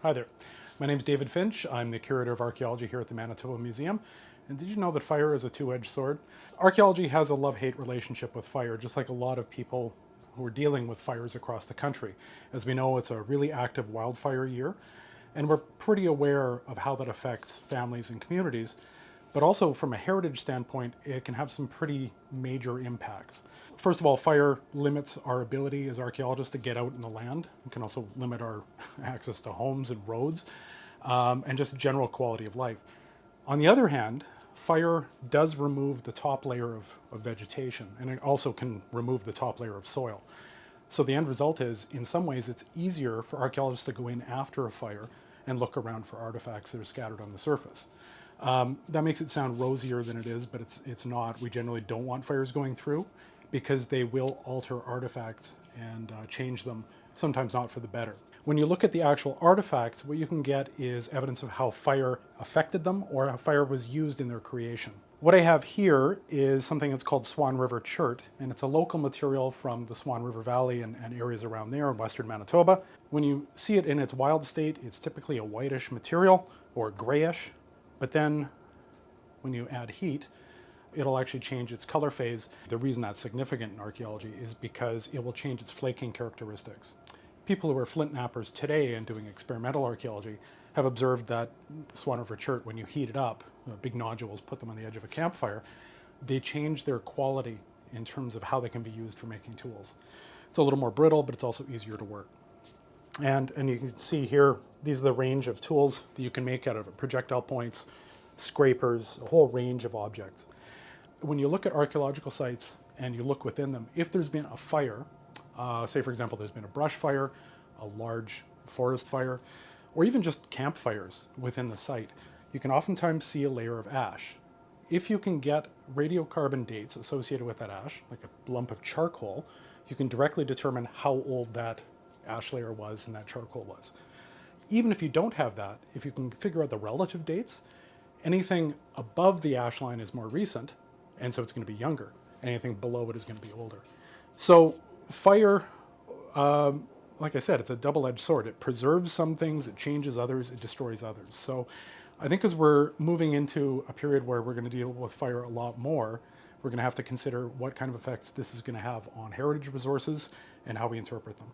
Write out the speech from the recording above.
Hi there. My name is David Finch. I'm the Curator of Archaeology here at the Manitoba Museum. And did you know that fire is a two-edged sword? Archaeology has a love-hate relationship with fire, just like a lot of people who are dealing with fires across the country. As we know, it's a really active wildfire year, and we're pretty aware of how that affects families and communities. But also from a heritage standpoint, it can have some pretty major impacts. First of all, fire limits our ability as archaeologists to get out in the land. It can also limit our access to homes and roads, and just general quality of life. On the other hand, fire does remove the top layer of vegetation, and it also can remove the top layer of soil. So the end result is, in some ways, it's easier for archaeologists to go in after a fire and look around for artifacts that are scattered on the surface. That makes it sound rosier than it is, but it's not. We generally don't want fires going through because they will alter artifacts and change them, sometimes not for the better. When you look at the actual artifacts, what you can get is evidence of how fire affected them or how fire was used in their creation. What I have here is something that's called Swan River chert, and it's a local material from the Swan River Valley and areas around there in western Manitoba. When you see it in its wild state, it's typically a whitish material or grayish, but then when you add heat, it'll actually change its color phase. The reason that's significant in archaeology is because it will change its flaking characteristics. People who are flint knappers today and doing experimental archaeology have observed that Swan River chert, when you heat it up, big nodules, put them on the edge of a campfire, they change their quality in terms of how they can be used for making tools. It's a little more brittle, but it's also easier to work. And you can see here, these are the range of tools that you can make out of it: projectile points, scrapers, a whole range of objects. When you look at archaeological sites and you look within them, if there's been a fire, say for example there's been a brush fire, a large forest fire, or even just campfires within the site, you can oftentimes see a layer of ash. If you can get radiocarbon dates associated with that ash, like a lump of charcoal, you can directly determine how old that ash layer was and that charcoal was. Even if you don't have that, if you can figure out the relative dates, anything above the ash line is more recent, and so it's going to be younger. Anything below it is going to be older. So fire, like I said, it's a double-edged sword. It preserves some things, it changes others, it destroys others. So I think as we're moving into a period where we're going to deal with fire a lot more, we're going to have to consider what kind of effects this is going to have on heritage resources and how we interpret them.